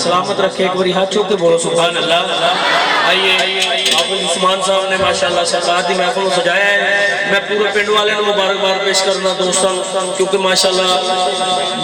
सलामत रखे। एक बार हाथ चौक के बोलो सुभान अल्लाह। आइए हाफिज उस्मान साहब ने माशाअल्लाह सरकार दी महफिल को सजाया है। मैं पूरे पिंड वाले को मुबारकबाद पेश करना दोस्तों, क्योंकि माशाअल्लाह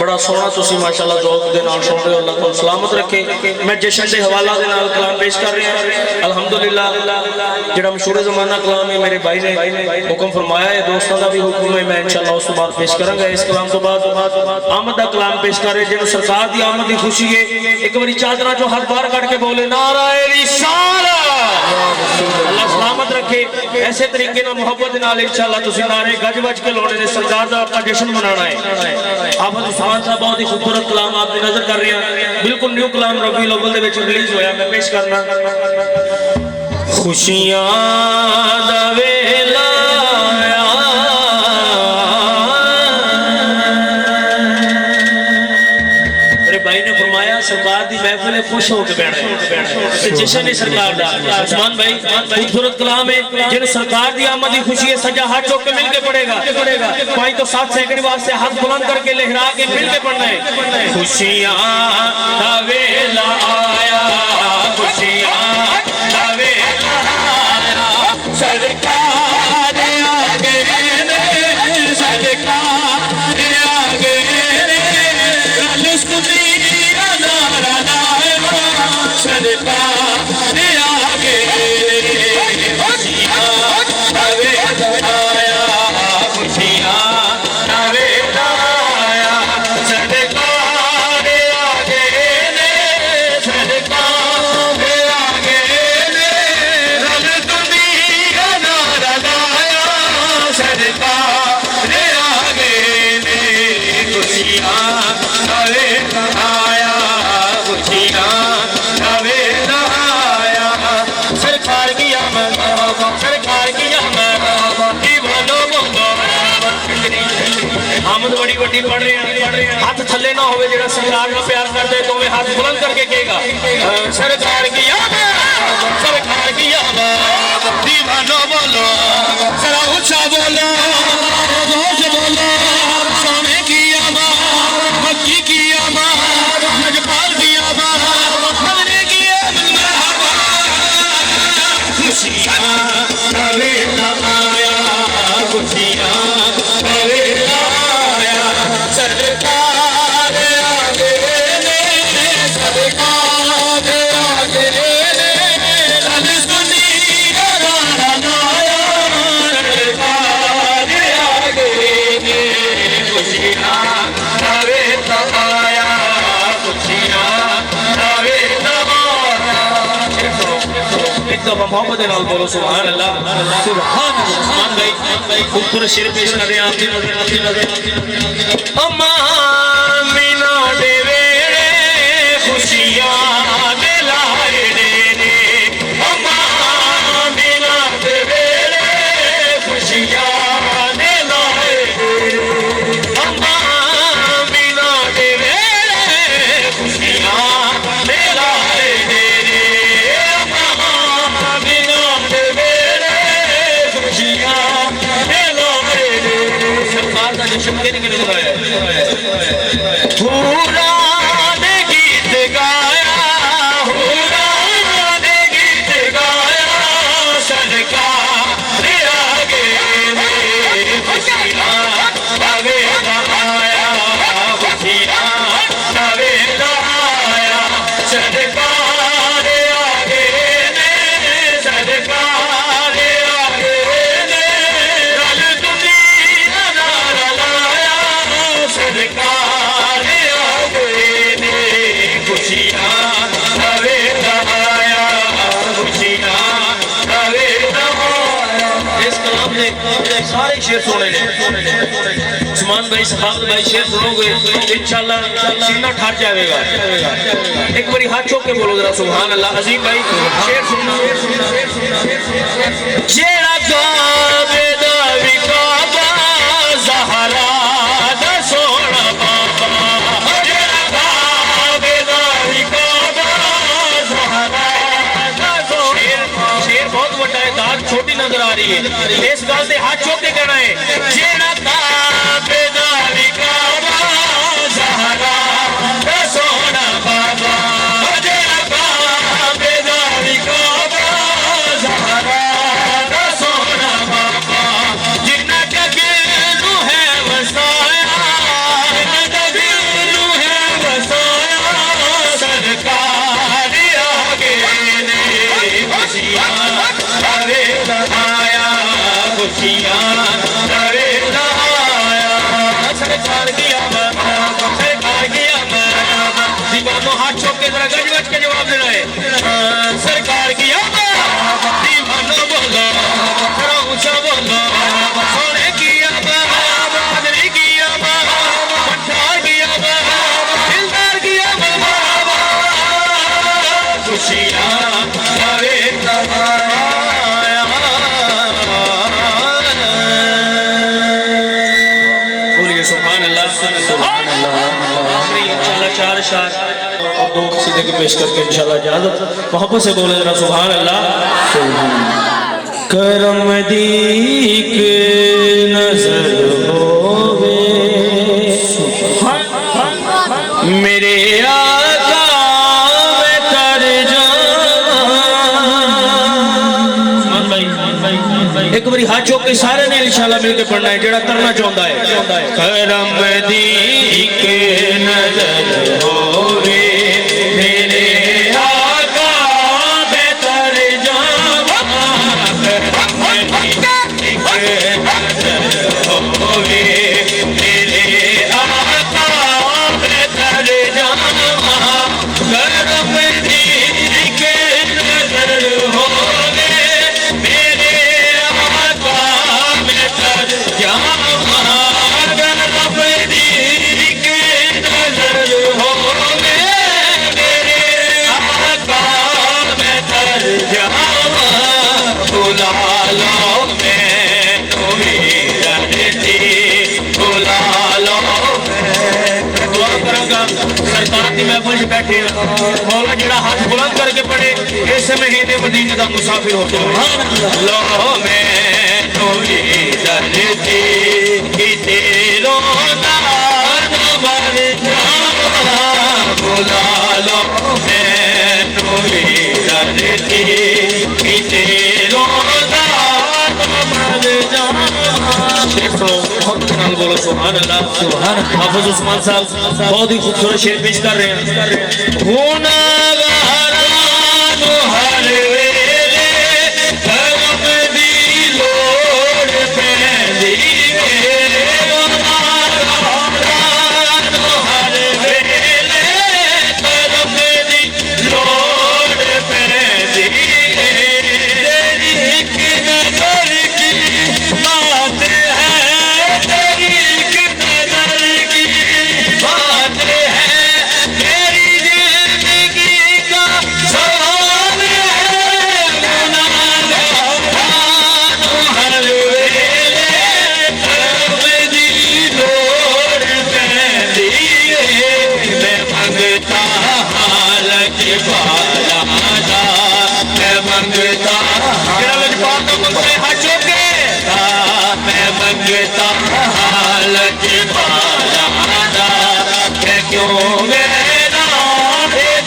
बड़ा सोहना तुसी माशाअल्लाह ज़ौक दे नाल सुन रहे हो। अल्लाह तुहानू सलामत रखे। मैं जश्न के हवाला दे नाल कलाम पेश कर रहा हूं। अल्हम्दुलिल्लाह जिहड़ा मशहूर ज़माना कलाम है मेरे भाई ने हुक्म फरमाया है, दोस्तों का भी हुक्म है, मैं इंशाअल्लाह उस बाद पेश करूंगा। इस कलाम तो बाद आमद का कलाम पेश कर रहे जिन्होंने सरकार की आमद की खुशी है। एक बार चादरा जो हाथ बाहर कट के बोले नाराए रिसालत। अल्लाह सलामत रखे। ऐसे तरीके ना मोहब्बत नाल इंशाअल्लाह तुसी नारे गज वज के लाने ने सरकार दा आपका जश्न मनाना है। हाफिज उस्मान साहब बहुत ही खूबसूरत कलाम आपकी नजर कर रहे हैं। बिल्कुल न्यू कलाम रबीउल अव्वल दे विच रिलीज होया, मैं पेश करना। खुशियां दा वेला सरकार दी महफिल खुश होकर बैठे जश्न है सरकार दा। उस्मान भाई खूबसूरत कलाम है जिन सरकार दी आमद की खुशी है। सजा हाथ चौक के मिलके पड़ेगा। 5 तो 7 सेकंड वास्ते हाथ बुलंद करके लहरा के मिलके पढ़ना है। खुशियां दा वेला आया, खुशियां दा वेला आया, सरकार आ गए ने, सरकार आ गए ने, रल सुनी बड़ी बड़ी पढ़ रहे हैं। हाथ थले ना होवे जेड़ा सरकार का प्यार कर दे तो हाथ बुलंद करके कहेगा सरकार की आमद, सरकार की आमद। दीवानो बोलो जरा ऊंचा बोलो, जोश बोलो, सोने की आमद, मक्की की आमद, नजपाल की आमद, मदने की आमद। खुशियां नवे आया, खुशियां नवे सरकार आगे ने, सरकार आगे ने, रल सुनी राणा नाया, सरकार आगे ने। खुशियां नवे तमाया, खुशियां नवे तमाया। एक दफा मोहब्बत के नाल बोलो सुभान अल्लाह, सुभान अल्लाह। उस्मान भाई खूबसूरत शेर पेश कर रहे हैं आपकी नजर। अम्मा मीना दे वेड़े खुशियां दे लाए ने, अम्मा मीना दे वेड़े खुशियां दे लाए ने, अम्मा मीना दे वेड़े खुशियां दे लाए ने, अम्मा मीना दे वेड़े खुशियां दे लाए ने। सरकार का जश्न के निकल रहा है। हुराने गीत गाया, हुराने गीत गाया, सरकार आगे ने, खुशियां नवे आया, खुशियां नवे आया, सरकार आगे ने, सरकार आगे ने, रल दुनिया लाया, सरकार आगे ने। खुशियां नवे आया, खुशियां नवे आया। इस कलाम ने सारे शेर सुने ने। उस्मान भाई सखावत भाई शेर सुनोगे इंशाअल्लाह सीना ठर जाएगा। एक बारी हाथ चौक के बोलो जरा सुभान अल्लाह। अजीम भाई शेर सुनना। जेड़ा गावे दा विकाबा ज़हरा दा सोना बाबा, जेड़ा गावे दा विकाबा ज़हरा दा सोना। शेर बहुत बड़ा है, दाद छोटी नजर आ रही है। इस गल से हाथ चौक के कहना है जेड़ा गावे दा विकाबा ज़हरा दा सोना बाबा, खुशियाँ करे लाया सरकार की आमद सरकार की आमद दीवानों हाथ छोड़ के जरा गज गज के जवाब देना है सरकार की आमद दीवानों बोलो थोड़ा ऊंचा बोलो सोने की आमद बदरी की आमद पठार की आमद दिलदार की आमद खुशियाँ करे लाया बोलिए सुभान अल्लाह सुभान अल्लाह इंशाल्लाह चार शार और दो सीधे के पेश करके इंशाल्लाह इजाजत मोहब्बत से बोले जरा सुभान अल्लाह करम दीक नजर होवे मेरे आका में कर एक बारी हाथ चौक के सारे ने इंशाल्लाह मिलके पढ़ना है जेड़ा करना चाहता है करम दीक नजर होवे मेरे आका बेहतर जावा करम दीक नजर होवे मेरे आका बेहतर जावा करम दीक नजर होवे मेरे आका बेहतर जावा करम दीक नजर होवे मेरे आका बेहतर जावा बुला लो मैं तुम्हें रखती बुला लो मैं दुआ करूंगा सरकार की महफिल में बैठे मौला जेड़ा हाथ बुलंद करके पड़े इस महीने मदीने का मुसाफिर होते लो मैं तुम्हें रखती तेरो नाम मर जावा बुला लो मैं तुम्हें रखती तेरो नाम मर जावा बोलो सुभान अल्लाह सुभान हाफिज उस्मान साहब बहुत ही खूबसूरत शेर पेश कर रहे हैं गुनाहगारां हर वेले करम दी लोड़ पैंदी गुनाहगारां हर वेले करम दी लोड़ पैंदी तेरी एक नजर की बात है तेरी एक नजर की बात है मेरी जिंदगी का सवाल है गुनाहगारां हर वेले करम दी लोड़ पैंदी मैं मंगता हालत पाला मैं मंगता हाथ चौके मैं मंगता हालत पाला मैं क्यों मेरा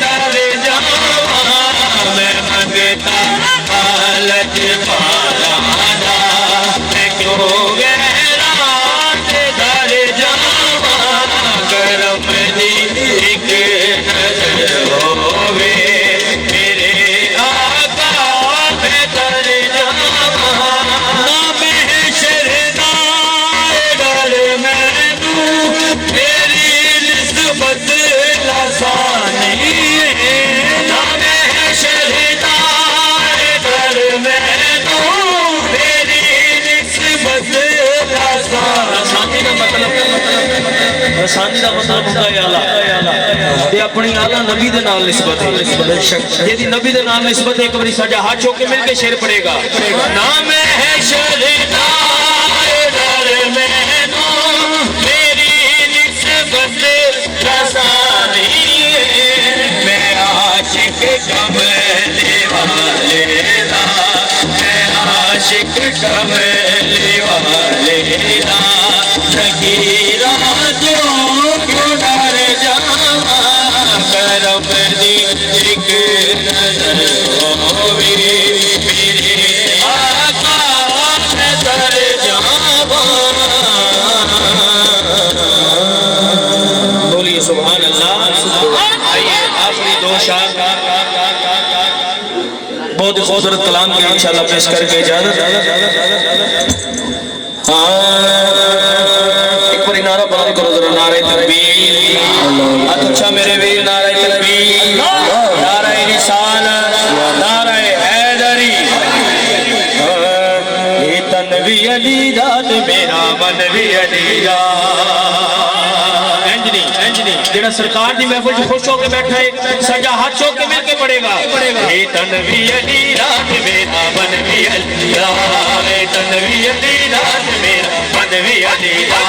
दर जावा मैं मंगता हालत पाला मैं क्यों मेरा दर जावा करम दीक नजर होवे मेरे आका बेहतर जावा ना महशर ना डर मैनू मेरी निस्बत लासानी ना महशर ना डर मैनू मेरी निस्बत लासानी का मतलब आसानी का मतलब होता है आला ते अपनी आला नबी दे नाल निस्बत है यदि नबी दे नाल निस्बत एक बारी साजा हाथ चौक के मिलके शेर पड़ेगा नाम है शरीदा डर मैनू मेरी निस्बत रसानी मैं आशिक कमले वाले दा मैं आशिक कमले वाले दा सगीरा जो क्यों डर जावा करम दीक नजर होवे मेरे आका बेहतर जावा बोलिए सुभान अल्लाह आइए आखिरी दो शार बहुत खूबसूरत कलाम के इंशाल्लाह पेश करके इजाजत एक बार नारा बुलंद करो जरा, नारे तकबीर। अच्छा मेरे वीर, नारे तकबीर, नारे रिसालत, नारे हैदरी। ये तन भी अली दा ते मेरा मन भी अली दा। जेड़ा सरकार दी महफिल च खुश होके बैठा है, सजा हाथ चो के मिल के पड़ेगा। ये तन भी अली दा ते मेरा मन भी अली दा। ये तन भी अली दा ते मेरा मन भी अली दा।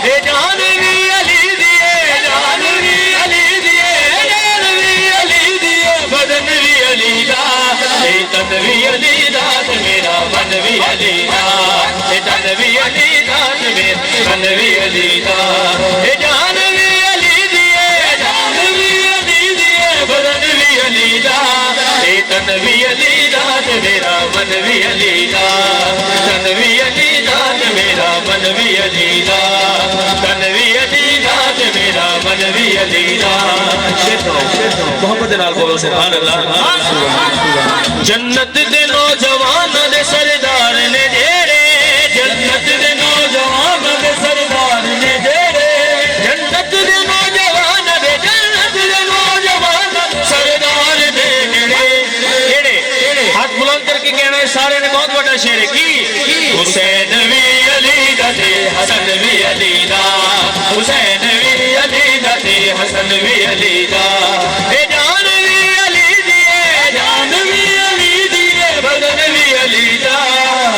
ये जान भी अली दिए, जान भी अली दिए, जान भी अली दिए, बदन भी अली दा। ये तन भी अली दा ते मेरा मन भी अली दा। ये तन भी अली दा ते मेरा मन भी अली दा। ये जान भी अली दिए, जान भी अली दिए, बदन भी अली दा। ये तन भी अली दा ते मेरा मन भी अली दा। तन भी अली दा ते मेरा मन भी अली दा। तन भी अली दा ते मेरा मन भी अली दा। मोहम्मद नाल बोलो सुभान अल्लाह। जन्नत दे नौजवान दे सरदार ने जेड़े, जन्नत दे नौजवान दे सरदार ने जेड़े, जन्नत दे नौजवान दे, जन्नत दे नौजवान सरदार दे जेड़े। हाथ बुलंद करके कहना है सारे ने, बहुत बड़ा शेर है की। हुसैन भी अली दा ते हसन भी अली दा। हुसैन भी अली दा ते हसन भी अली दा। ए जान भी अली दिए, जान भी अली दिए, बदन भी अली दा।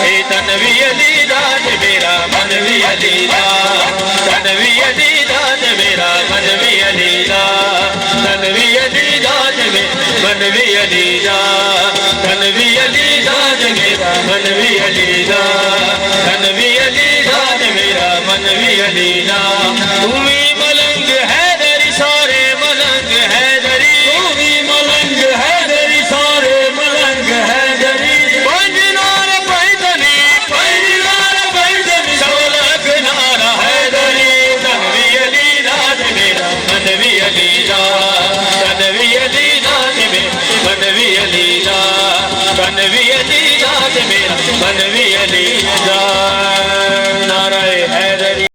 ए तन भी अली दा ते मेरा मन भी अली दा। तन भी अली दा ते मेरा मन भी अली दा। तन भी अली दा ते मेरा मन भी अली दा। तन भी अली दा ते मेरा मन भी अली दा। तन भी अली दा ते मेरा मन भी अली दा। तुम